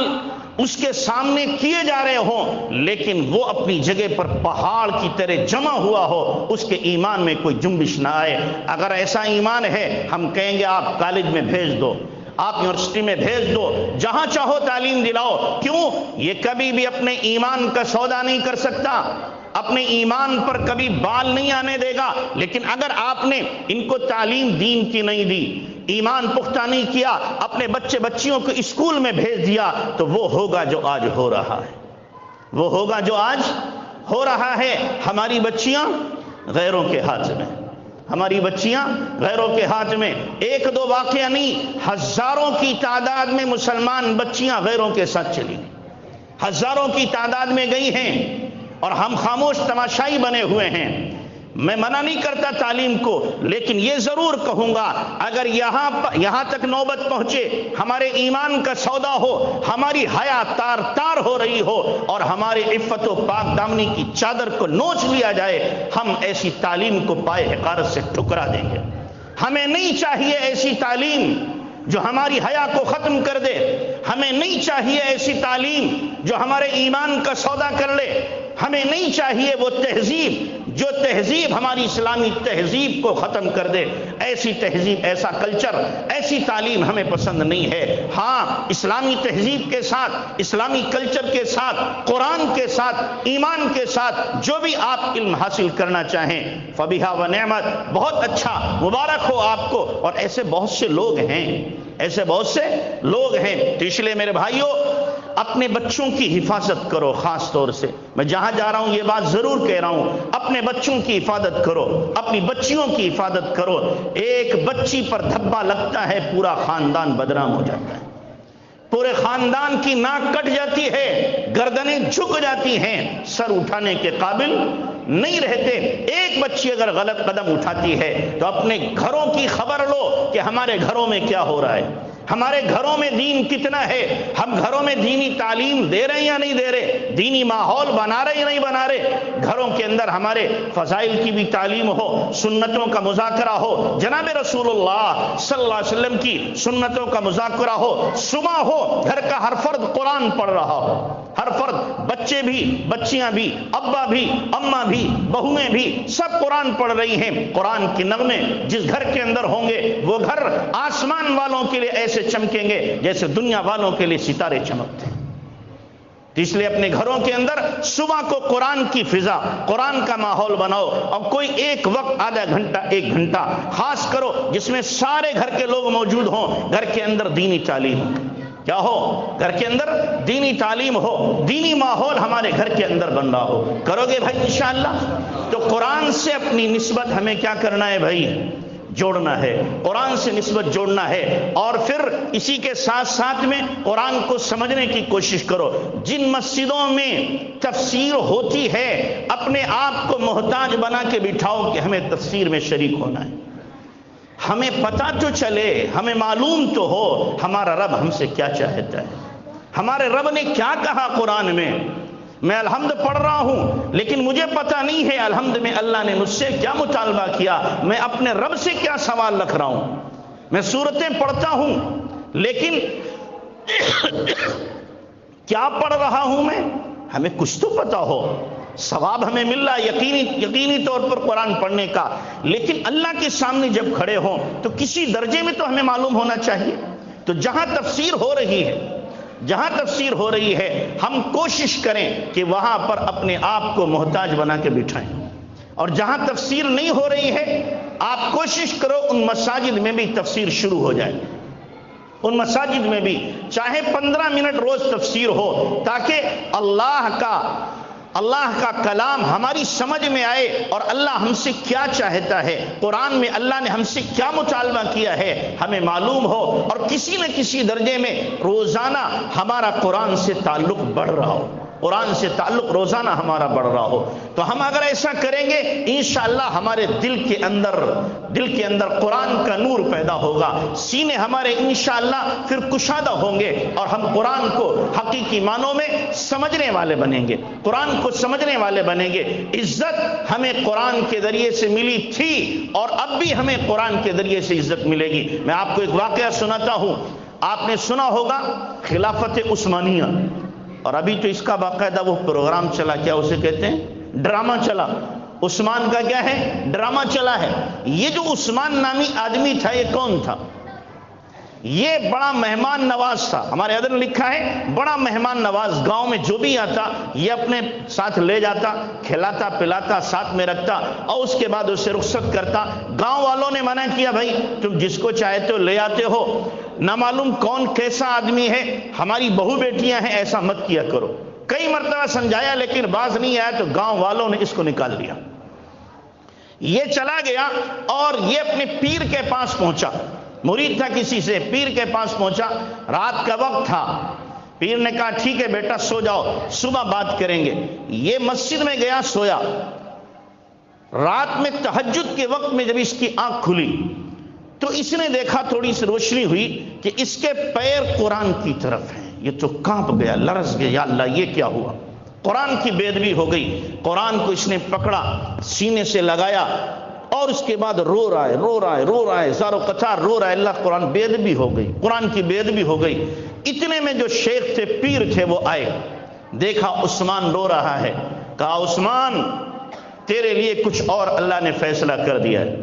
اس کے سامنے کیے جا رہے ہوں، لیکن وہ اپنی جگہ پر پہاڑ کی طرح جمع ہوا ہو، اس کے ایمان میں کوئی جنبش نہ آئے۔ اگر ایسا ایمان ہے، ہم کہیں گے آپ کالج میں بھیج دو، آپ یونیورسٹی میں بھیج دو، جہاں چاہو تعلیم دلاؤ۔ کیوں؟ یہ کبھی بھی اپنے ایمان کا سودا نہیں کر سکتا، اپنے ایمان پر کبھی بال نہیں آنے دے گا۔ لیکن اگر آپ نے ان کو تعلیم دین کی نہیں دی، ایمان پختہ نہیں کیا، اپنے بچیوں کو اسکول میں بھیج دیا، تو وہ ہوگا جو آج ہو رہا ہے، وہ ہوگا جو آج ہو رہا ہے۔ ہماری بچیاں غیروں کے ہاتھ میں، ہماری بچیاں غیروں کے ہاتھ میں۔ ایک دو واقعہ نہیں، ہزاروں کی تعداد میں مسلمان بچیاں غیروں کے ساتھ چلی، ہزاروں کی تعداد میں گئی ہیں، اور ہم خاموش تماشائی بنے ہوئے ہیں۔ میں منع نہیں کرتا تعلیم کو، لیکن یہ ضرور کہوں گا، اگر یہاں تک نوبت پہنچے، ہمارے ایمان کا سودا ہو، ہماری حیا تار تار ہو رہی ہو، اور ہمارے عفت و پاک دامنی کی چادر کو نوچ لیا جائے، ہم ایسی تعلیم کو پائے حقارت سے ٹھکرا دیں گے۔ ہمیں نہیں چاہیے ایسی تعلیم جو ہماری حیا کو ختم کر دے، ہمیں نہیں چاہیے ایسی تعلیم جو ہمارے ایمان کا سودا کر لے، ہمیں نہیں چاہیے وہ تہذیب ہماری اسلامی تہذیب کو ختم کر دے۔ ایسی تہذیب، ایسا کلچر، ایسی تعلیم ہمیں پسند نہیں ہے۔ ہاں، اسلامی تہذیب کے ساتھ، اسلامی کلچر کے ساتھ، قرآن کے ساتھ، ایمان کے ساتھ جو بھی آپ علم حاصل کرنا چاہیں، فبیہا و نعمت، بہت اچھا، مبارک ہو آپ کو۔ اور ایسے بہت سے لوگ ہیں، ایسے بہت سے لوگ ہیں۔ تو اس لیے میرے بھائیوں، اپنے بچوں کی حفاظت کرو۔ خاص طور سے میں جہاں جا رہا ہوں یہ بات ضرور کہہ رہا ہوں، اپنے بچوں کی حفاظت کرو، اپنی بچیوں کی حفاظت کرو۔ ایک بچی پر دھبا لگتا ہے، پورا خاندان بدنام ہو جاتا ہے، پورے خاندان کی ناک کٹ جاتی ہے، گردنیں جھک جاتی ہیں، سر اٹھانے کے قابل نہیں رہتے۔ ایک بچی اگر غلط قدم اٹھاتی ہے تو اپنے گھروں کی خبر لو کہ ہمارے گھروں میں کیا ہو رہا ہے، ہمارے گھروں میں دین کتنا ہے، ہم گھروں میں دینی تعلیم دے رہے ہیں یا نہیں دے رہے، دینی ماحول بنا رہے یا نہیں بنا رہے۔ گھروں کے اندر ہمارے فضائل کی بھی تعلیم ہو، سنتوں کا مذاکرہ ہو، جناب رسول اللہ صلی اللہ علیہ وسلم کی سنتوں کا مذاکرہ ہو، صبح ہو، گھر کا ہر فرد قرآن پڑھ رہا ہو، ہر فرد، بچے بھی، بچیاں بھی، ابا بھی، اماں بھی، بہویں بھی، سب قرآن پڑھ رہی ہیں۔ قرآن کے نغمے جس گھر کے اندر ہوں گے، وہ گھر آسمان والوں کے لیے ایسے چمکیں گے جیسے دنیا والوں کے لیے ستارے چمکتے ہیں۔ تو اس لیے اپنے گھروں کے اندر صبح کو قرآن کی فضا، قرآن کا ماحول بناؤ، اور کوئی ایک وقت، آدھا گھنٹہ، ایک گھنٹہ خاص کرو جس میں سارے گھر کے لوگ موجود ہوں، گھر کے اندر دینی تعلیم ہو، کیا ہو، گھر کے اندر دینی تعلیم ہو، دینی ماحول ہمارے گھر کے اندر بن رہا ہو۔ کرو گے بھائی انشاءاللہ؟ تو قرآن سے اپنی نسبت ہمیں کیا کرنا ہے بھائی؟ جوڑنا ہے، قرآن سے نسبت جوڑنا ہے، اور پھر اسی کے ساتھ ساتھ میں قرآن کو سمجھنے کی کوشش کرو۔ جن مسجدوں میں تفسیر ہوتی ہے اپنے آپ کو محتاج بنا کے بٹھاؤ کہ ہمیں تفسیر میں شریک ہونا ہے، ہمیں پتہ تو چلے، ہمیں معلوم تو ہو ہمارا رب ہم سے کیا چاہتا ہے، ہمارے رب نے کیا کہا قرآن میں۔ میں الحمد پڑھ رہا ہوں لیکن مجھے پتہ نہیں ہے الحمد میں اللہ نے مجھ سے کیا مطالبہ کیا، میں اپنے رب سے کیا سوال رکھ رہا ہوں۔ میں سورتیں پڑھتا ہوں لیکن کیا پڑھ رہا ہوں میں، ہمیں کچھ تو پتہ ہو، ثواب ہمیں مل رہا یقینی طور پر قرآن پڑھنے کا، لیکن اللہ کے سامنے جب کھڑے ہوں تو کسی درجے میں تو ہمیں معلوم ہونا چاہیے۔ تو جہاں تفسیر ہو رہی ہے ہم کوشش کریں کہ وہاں پر اپنے آپ کو محتاج بنا کے بٹھائیں، اور جہاں تفسیر نہیں ہو رہی ہے آپ کوشش کرو ان مساجد میں بھی تفسیر شروع ہو جائے، ان مساجد میں بھی چاہے 15 منٹ روز تفسیر ہو، تاکہ اللہ کا کلام ہماری سمجھ میں آئے اور اللہ ہم سے کیا چاہتا ہے، قرآن میں اللہ نے ہم سے کیا مطالبہ کیا ہے ہمیں معلوم ہو، اور کسی نہ کسی درجے میں روزانہ ہمارا قرآن سے تعلق بڑھ رہا ہو، قرآن سے تعلق روزانہ ہمارا بڑھ رہا ہو۔ تو ہم اگر ایسا کریں گے انشاءاللہ ہمارے دل کے اندر قرآن کا نور پیدا ہوگا، سینے ہمارے انشاءاللہ پھر کشادہ ہوں گے، اور ہم قرآن کو حقیقی معنوں میں سمجھنے والے بنیں گے، قرآن کو سمجھنے والے بنیں گے۔ عزت ہمیں قرآن کے ذریعے سے ملی تھی اور اب بھی ہمیں قرآن کے ذریعے سے عزت ملے گی۔ میں آپ کو ایک واقعہ سناتا ہوں، آپ نے سنا ہوگا خلافت عثمانیہ، اور ابھی تو اس کا باقاعدہ وہ پروگرام چلا، کیا اسے کہتے ہیں، ڈرامہ چلا، عثمان کا کیا ہے، ڈرامہ چلا ہے۔ یہ جو عثمان نامی آدمی تھا یہ کون تھا؟ یہ بڑا مہمان نواز تھا، ہمارے ادب میں لکھا ہے بڑا مہمان نواز، گاؤں میں جو بھی آتا یہ اپنے ساتھ لے جاتا، کھلاتا پلاتا ساتھ میں رکھتا، اور اس کے بعد اسے رخصت کرتا۔ گاؤں والوں نے منع کیا، بھائی تم جس کو چاہتے ہو لے آتے ہو، نہ معلوم کون کیسا آدمی ہے، ہماری بہو بیٹیاں ہیں، ایسا مت کیا کرو۔ کئی مرتبہ سمجھایا لیکن باز نہیں آیا، تو گاؤں والوں نے اس کو نکال دیا۔ یہ چلا گیا اور یہ اپنے پیر کے پاس پہنچا، مرید تھا کسی سے، پیر کے پاس پہنچا، رات کا وقت تھا، پیر نے کہا ٹھیک ہے بیٹا سو جاؤ، صبح بات کریں گے۔ یہ مسجد میں گیا، سویا۔ رات میں تہجد کے وقت میں جب اس کی آنکھ کھلی تو اس نے دیکھا، تھوڑی سی روشنی ہوئی کہ اس کے پیر قرآن کی طرف ہیں۔ یہ تو کانپ گیا، لرز گیا، یا اللہ یہ کیا ہوا، قرآن کی بے ادبی ہو گئی۔ قرآن کو اس نے پکڑا، سینے سے لگایا، اور اس کے بعد رو رہا ہے زارو قطار رو رہا ہے، اللہ قرآن بے ادبی ہو گئی، قرآن کی بے ادبی ہو گئی۔ اتنے میں جو شیخ تھے، پیر تھے، وہ آئے، دیکھا عثمان رو رہا ہے، کہا عثمان تیرے لیے کچھ اور اللہ نے فیصلہ کر دیا ہے۔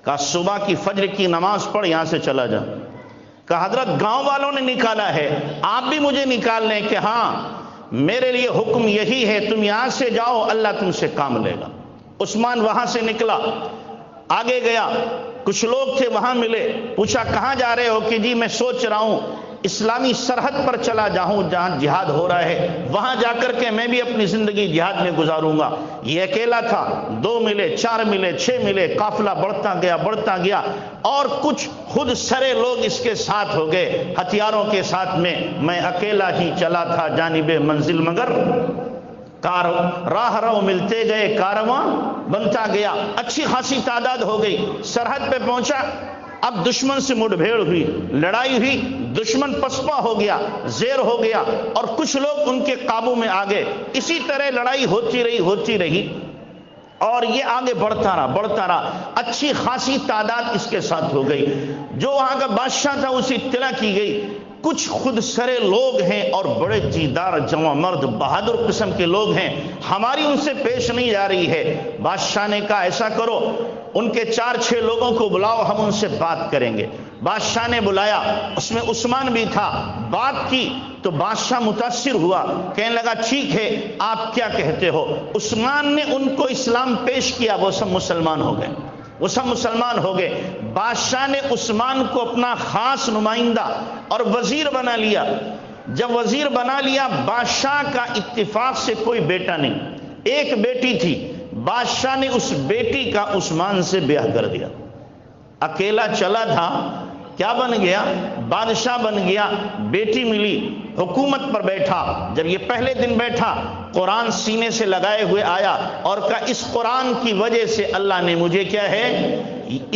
کہا صبح کی فجر کی نماز پڑھ، یہاں سے چلا جا۔ کہا حضرت گاؤں والوں نے نکالا ہے، آپ بھی مجھے نکال لیں؟ کہ ہاں میرے لیے حکم یہی ہے، تم یہاں سے جاؤ، اللہ تم سے کام لے گا۔ عثمان وہاں سے نکلا، آگے گیا، کچھ لوگ تھے وہاں ملے، پوچھا کہاں جا رہے ہو؟ کہ جی میں سوچ رہا ہوں اسلامی سرحد پر چلا جاؤں جہاں جہاد ہو رہا ہے، وہاں جا کر کے میں بھی اپنی زندگی جہاد میں گزاروں گا۔ یہ اکیلا تھا، 2 ملے، 4 ملے، 6 ملے، قافلہ بڑھتا گیا، اور کچھ خود سرے لوگ اس کے ساتھ ہو گئے ہتھیاروں کے ساتھ میں اکیلا ہی چلا تھا جانب منزل، مگر راہ رو ملتے گئے، کارواں بنتا گیا۔ اچھی خاصی تعداد ہو گئی، سرحد پہ پہنچا، اب دشمن سے مڈ بھیڑ ہوئی، لڑائی ہوئی، دشمن پسپا ہو گیا، زیر ہو گیا، اور کچھ لوگ ان کے قابو میں آ گئے۔ اسی طرح لڑائی ہوتی رہی اور یہ آگے بڑھتا رہا، اچھی خاصی تعداد اس کے ساتھ ہو گئی۔ جو وہاں کا بادشاہ تھا اسے اطلاع کی گئی، کچھ خود سرے لوگ ہیں اور بڑے دیدار جواں مرد بہادر قسم کے لوگ ہیں، ہماری ان سے پیش نہیں جا رہی ہے۔ بادشاہ نے کہا ایسا کرو، ان کے 4-6 لوگوں کو بلاؤ، ہم ان سے بات کریں گے۔ بادشاہ نے بلایا، اس میں عثمان بھی تھا، بات کی تو بادشاہ متاثر ہوا، کہنے لگا ٹھیک ہے آپ کیا کہتے ہو۔ عثمان نے ان کو اسلام پیش کیا، وہ سب مسلمان ہو گئے۔ بادشاہ نے عثمان کو اپنا خاص نمائندہ اور وزیر بنا لیا۔ جب وزیر بنا لیا، بادشاہ کا اتفاق سے کوئی بیٹا نہیں، ایک بیٹی تھی، بادشاہ نے اس بیٹی کا عثمان سے بیاہ کر دیا۔ اکیلا چلا تھا، کیا بن گیا؟ بادشاہ بن گیا، بیٹی ملی، حکومت پر بیٹھا۔ جب یہ پہلے دن بیٹھا، قرآن سینے سے لگائے ہوئے آیا اور کہا اس قرآن کی وجہ سے اللہ نے مجھے کیا ہے؟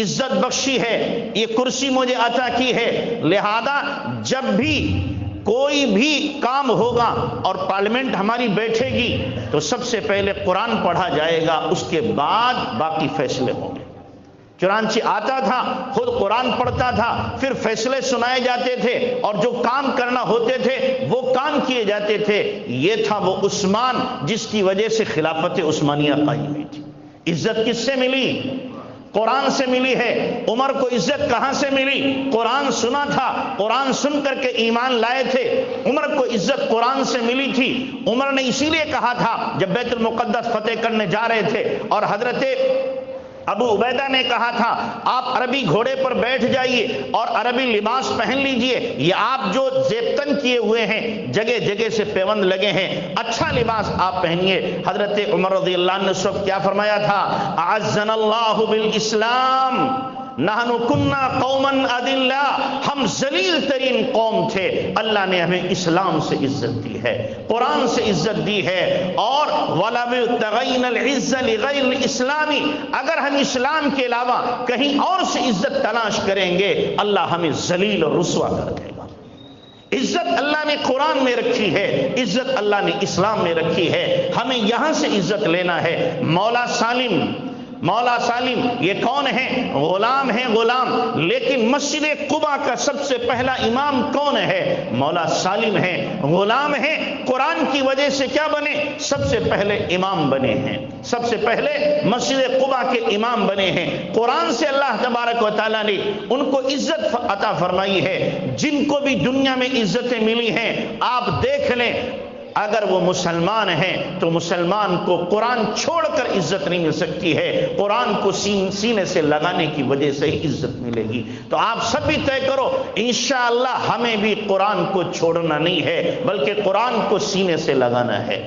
عزت بخشی ہے، یہ کرسی مجھے عطا کی ہے، لہذا جب بھی کوئی بھی کام ہوگا اور پارلیمنٹ ہماری بیٹھے گی تو سب سے پہلے قرآن پڑھا جائے گا، اس کے بعد باقی فیصلے ہوں گے۔ چنانچہ آتا تھا، خود قرآن پڑھتا تھا، پھر فیصلے سنائے جاتے تھے اور جو کام کرنا ہوتے تھے وہ کام کیے جاتے تھے۔ یہ تھا وہ عثمان جس کی وجہ سے خلافت عثمانیہ قائم ہوئی تھی۔ عزت کس سے ملی؟ قرآن سے ملی ہے۔ عمر کو عزت کہاں سے ملی؟ قرآن سنا تھا، قرآن سن کر کے ایمان لائے تھے، عمر کو عزت قرآن سے ملی تھی۔ عمر نے اسی لیے کہا تھا جب بیت المقدس فتح کرنے جا رہے تھے اور حضرت ابو عبیدہ نے کہا تھا آپ عربی گھوڑے پر بیٹھ جائیے اور عربی لباس پہن لیجئے، یہ آپ جو زیبتن کیے ہوئے ہیں، جگہ جگہ سے پیوند لگے ہیں، اچھا لباس آپ پہنیے۔ حضرت عمر رضی اللہ عنہ نے اس وقت کیا فرمایا تھا؟ اعزنا اللہ بالاسلام نحن کنا قوما اذلا، ہم ذلیل ترین قوم تھے، اللہ نے ہمیں اسلام سے عزت دی ہے، قرآن سے عزت دی ہے، اور وَلَوِ ابْتَغَيْنَا الْعِزَّ لِغَيْرِ الْإِسْلَامِ، اگر ہم اسلام کے علاوہ کہیں اور سے عزت تلاش کریں گے اللہ ہمیں ذلیل اور رسوا کر دے گا۔ عزت اللہ نے قرآن میں رکھی ہے، عزت اللہ نے اسلام میں رکھی ہے، ہمیں یہاں سے عزت لینا ہے۔ مولا سالم یہ کون ہے؟ غلام ہیں، غلام، لیکن مسجد قباء کا سب سے پہلا امام کون ہے؟ مولا سالم ہیں، غلام ہیں، قرآن کی وجہ سے کیا بنے؟ سب سے پہلے امام بنے ہیں، سب سے پہلے مسجد قباء کے امام بنے ہیں۔ قرآن سے اللہ تبارک و تعالیٰ نے ان کو عزت عطا فرمائی ہے۔ جن کو بھی دنیا میں عزتیں ملی ہیں آپ دیکھ لیں، اگر وہ مسلمان ہیں تو مسلمان کو قرآن چھوڑ کر عزت نہیں مل سکتی ہے، قرآن کو سینے سے لگانے کی وجہ سے ہی عزت ملے گی۔ تو آپ سب بھی طے کرو انشاءاللہ ہمیں بھی قرآن کو چھوڑنا نہیں ہے بلکہ قرآن کو سینے سے لگانا ہے۔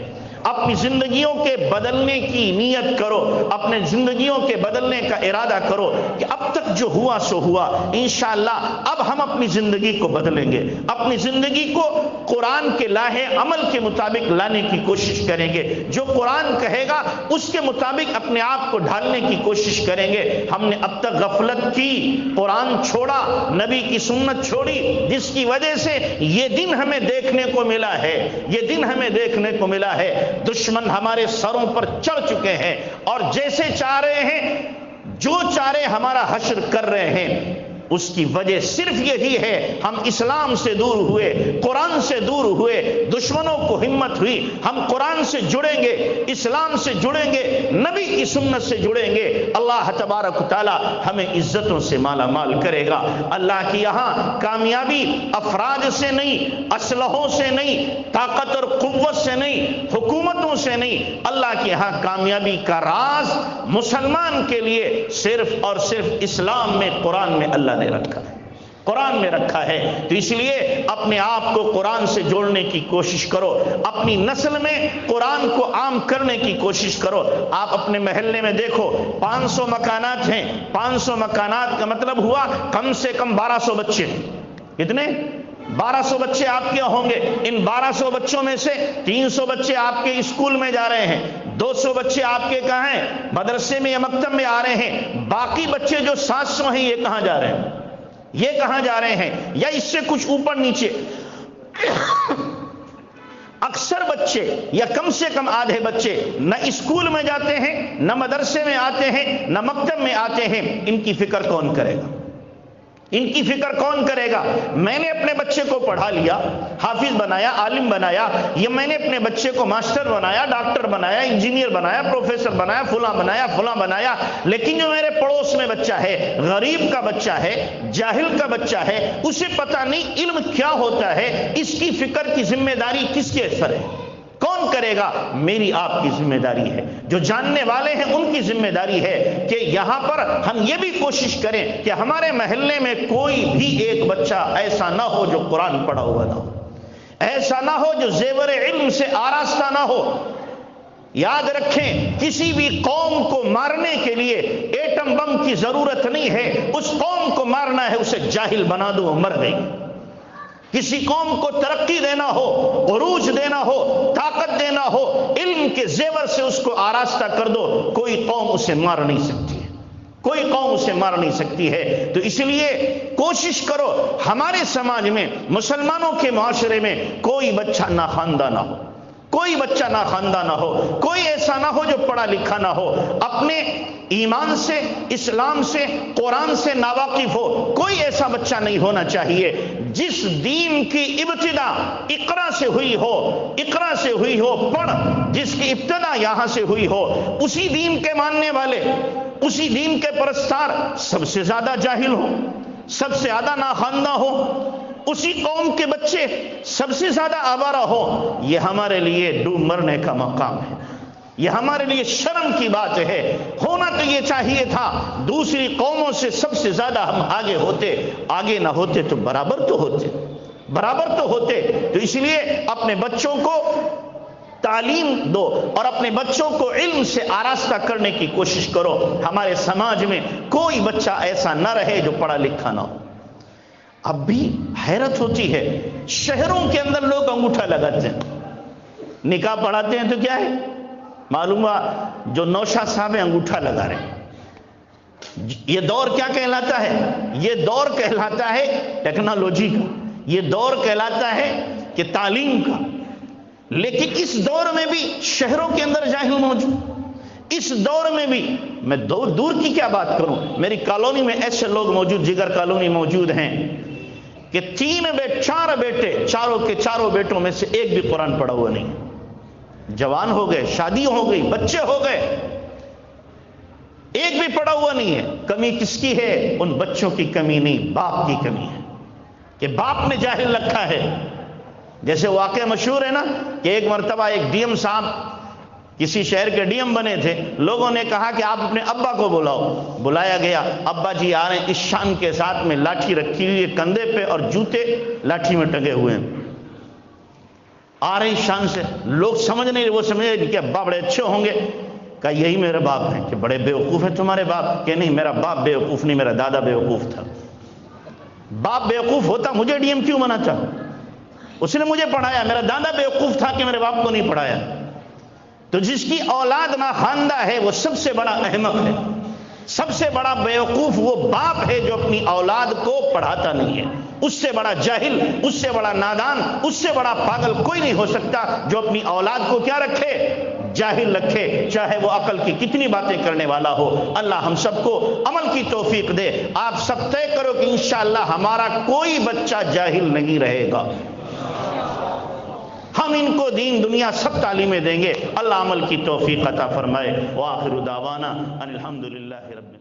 اپنی زندگیوں کے بدلنے کی نیت کرو، اپنے زندگیوں کے بدلنے کا ارادہ کرو کہ اب تک جو ہوا سو ہوا، انشاءاللہ اب ہم اپنی زندگی کو بدلیں گے، اپنی زندگی کو قرآن کے لاہے عمل کے مطابق لانے کی کوشش کریں گے، جو قرآن کہے گا اس کے مطابق اپنے آپ کو ڈھالنے کی کوشش کریں گے۔ ہم نے اب تک غفلت کی، قرآن چھوڑا، نبی کی سنت چھوڑی، جس کی وجہ سے یہ دن ہمیں دیکھنے کو ملا ہے، یہ دن ہمیں دیکھنے کو ملا ہے۔ دشمن ہمارے سروں پر چڑھ چکے ہیں اور جیسے چاہ رہے ہیں، جو چارے ہمارا حشر کر رہے ہیں، اس کی وجہ صرف یہی ہے ہم اسلام سے دور ہوئے، قرآن سے دور ہوئے، دشمنوں کو ہمت ہوئی ہم قرآن سے جڑیں گے، اسلام سے جڑیں گے، نبی کی سنت سے جڑیں گے، اللہ تبارک و تعالی ہمیں عزتوں سے مالا مال کرے گا۔ اللہ کی یہاں کامیابی افراد سے نہیں، اسلحوں سے نہیں، طاقت اور قوت سے نہیں، حکومتوں سے نہیں، اللہ کے یہاں کامیابی کا راز مسلمان کے لیے صرف اور صرف اسلام میں، قرآن میں اللہ نے رکھا ہے، قرآن میں رکھا ہے۔ تو اس لیے اپنے آپ کو قرآن سے جوڑنے کی کوشش کرو، اپنی نسل میں قرآن کو عام کرنے کی کوشش کرو۔ آپ اپنے محلے میں دیکھو 500 مکانات ہیں، 500 مکانات کا مطلب ہوا کم سے کم 1200 بچے۔ کتنے؟ 1200 بچے آپ کے ہوں گے۔ ان 1200 بچوں میں سے 300 بچے آپ کے اسکول میں جا رہے ہیں، 200 بچے آپ کے کہاں ہیں؟ مدرسے میں یا مکتب میں آ رہے ہیں۔ باقی بچے جو 700 ہیں یہ کہاں جا رہے ہیں؟ یہ کہاں جا رہے ہیں؟ یا اس سے کچھ اوپر نیچے؟ اکثر بچے یا کم سے کم آدھے بچے نہ اسکول میں جاتے ہیں، نہ مدرسے میں آتے ہیں، نہ مکتب میں آتے ہیں۔ ان کی فکر کون کرے گا؟ ان کی فکر کون کرے گا؟ میں نے اپنے بچے کو پڑھا لیا، حافظ بنایا، عالم بنایا، یا میں نے اپنے بچے کو ماسٹر بنایا، ڈاکٹر بنایا، انجینئر بنایا، پروفیسر بنایا، فلاں بنایا، فلاں بنایا، لیکن جو میرے پڑوس میں بچہ ہے، غریب کا بچہ ہے، جاہل کا بچہ ہے، اسے پتہ نہیں علم کیا ہوتا ہے، اس کی فکر کی ذمہ داری کس کے سر ہے؟ کون کرے گا؟ میری آپ کی ذمہ داری ہے، جو جاننے والے ہیں ان کی ذمہ داری ہے کہ یہاں پر ہم یہ بھی کوشش کریں کہ ہمارے محلے میں کوئی بھی ایک بچہ ایسا نہ ہو جو قرآن پڑھا ہوا نہ ہو، ایسا نہ ہو جو زیور علم سے آراستہ نہ ہو۔ یاد رکھیں کسی بھی قوم کو مارنے کے لیے ایٹم بم کی ضرورت نہیں ہے، اس قوم کو مارنا ہے، اسے جاہل بنا دو، مر گئی۔ کسی قوم کو ترقی دینا ہو، عروج دینا ہو، طاقت دینا ہو، علم کے زیور سے اس کو آراستہ کر دو، کوئی قوم اسے مار نہیں سکتی ہے، کوئی قوم اسے مار نہیں سکتی ہے۔ تو اس لیے کوشش کرو ہمارے سماج میں، مسلمانوں کے معاشرے میں کوئی بچہ ناخواندہ نہ ہو، کوئی بچہ ناخواندہ نہ ہو، کوئی ایسا نہ ہو جو پڑھا لکھا نہ ہو، اپنے ایمان سے، اسلام سے، قرآن سے ناواقف ہو۔ کوئی ایسا بچہ نہیں ہونا چاہیے جس دین کی ابتدا اقرا سے ہوئی ہو، اقرا سے ہوئی ہو، پڑھ، جس کی ابتدا یہاں سے ہوئی ہو، اسی دین کے ماننے والے، اسی دین کے پرستار سب سے زیادہ جاہل ہو، سب سے زیادہ ناخواندہ ہو، اسی قوم کے بچے سب سے زیادہ آوارہ ہو۔ یہ ہمارے لیے ڈوب مرنے کا مقام ہے، یہ ہمارے لیے شرم کی بات ہے۔ ہونا تو یہ چاہیے تھا دوسری قوموں سے سب سے زیادہ ہم آگے ہوتے، آگے نہ ہوتے تو برابر تو ہوتے، برابر تو ہوتے۔ تو اس لیے اپنے بچوں کو تعلیم دو اور اپنے بچوں کو علم سے آراستہ کرنے کی کوشش کرو۔ ہمارے سماج میں کوئی بچہ ایسا نہ رہے جو پڑھا لکھا نہ ہو۔ اب بھی حیرت ہوتی ہے، شہروں کے اندر لوگ انگوٹھا لگاتے ہیں، نکاح پڑھاتے ہیں تو کیا ہے معلوم ہوا، جو نوشاد صاحب انگوٹھا لگا رہے ہیں۔ یہ دور کیا کہلاتا ہے؟ یہ دور کہلاتا ہے ٹیکنالوجی کا، یہ دور کہلاتا ہے کہ تعلیم کا۔ لیکن اس دور میں بھی شہروں کے اندر جاہل موجود، اس دور میں بھی، میں دور کی کیا بات کروں، میری کالونی میں ایسے لوگ موجود، جگر کالونی موجود ہیں کہ 4 بیٹے، چاروں کے چاروں بیٹوں میں سے ایک بھی قرآن پڑھا ہوا نہیں، جوان ہو گئے، شادی ہو گئی، بچے ہو گئے، ایک بھی پڑھا ہوا نہیں ہے۔ کمی کس کی ہے؟ ان بچوں کی کمی نہیں، باپ کی کمی ہے کہ باپ نے جاہل رکھا ہے۔ جیسے واقعہ مشہور ہے نا کہ ایک مرتبہ ایک ڈی ایم صاحب کسی شہر کے ڈی ایم بنے تھے، لوگوں نے کہا کہ آپ اپنے ابا کو بلاؤ، بلایا گیا، ابا جی آ رہے ہیں، اس شان کے ساتھ میں لاٹھی رکھی ہوئی ہے کندھے پہ اور جوتے لاٹھی میں ٹنگے ہوئے ہیں، آ رہے ہیں شان سے، لوگ سمجھ نہیں رہے، وہ سمجھ رہے کہ ابا بڑے اچھے ہوں گے، کہا یہی میرے باپ ہیں، کہ بڑے بیوقوف ہیں تمہارے باپ، کہ نہیں میرا باپ بیوقوف نہیں، میرا دادا بیوقوف تھا، باپ بیوقوف ہوتا مجھے ڈی ایم کیوں بناتا، اس نے مجھے پڑھایا، میرا دادا بیوقوف تھا کہ میرے باپ کو نہیں پڑھایا۔ تو جس کی اولاد ناخواندہ ہے وہ سب سے بڑا احمق ہے، سب سے بڑا بیوقوف وہ باپ ہے جو اپنی اولاد کو پڑھاتا نہیں ہے۔ اس سے بڑا جاہل، اس سے بڑا نادان، اس سے بڑا پاگل کوئی نہیں ہو سکتا جو اپنی اولاد کو کیا رکھے؟ جاہل رکھے، چاہے وہ عقل کی کتنی باتیں کرنے والا ہو۔ اللہ ہم سب کو عمل کی توفیق دے۔ آپ سب طے کرو کہ انشاءاللہ ہمارا کوئی بچہ جاہل نہیں رہے گا، ہم ان کو دین دنیا سب تعلیمیں دیں گے۔ اللہ عمل کی توفیق عطا فرمائے۔ وآخر دعوانا ان الحمدللہ رب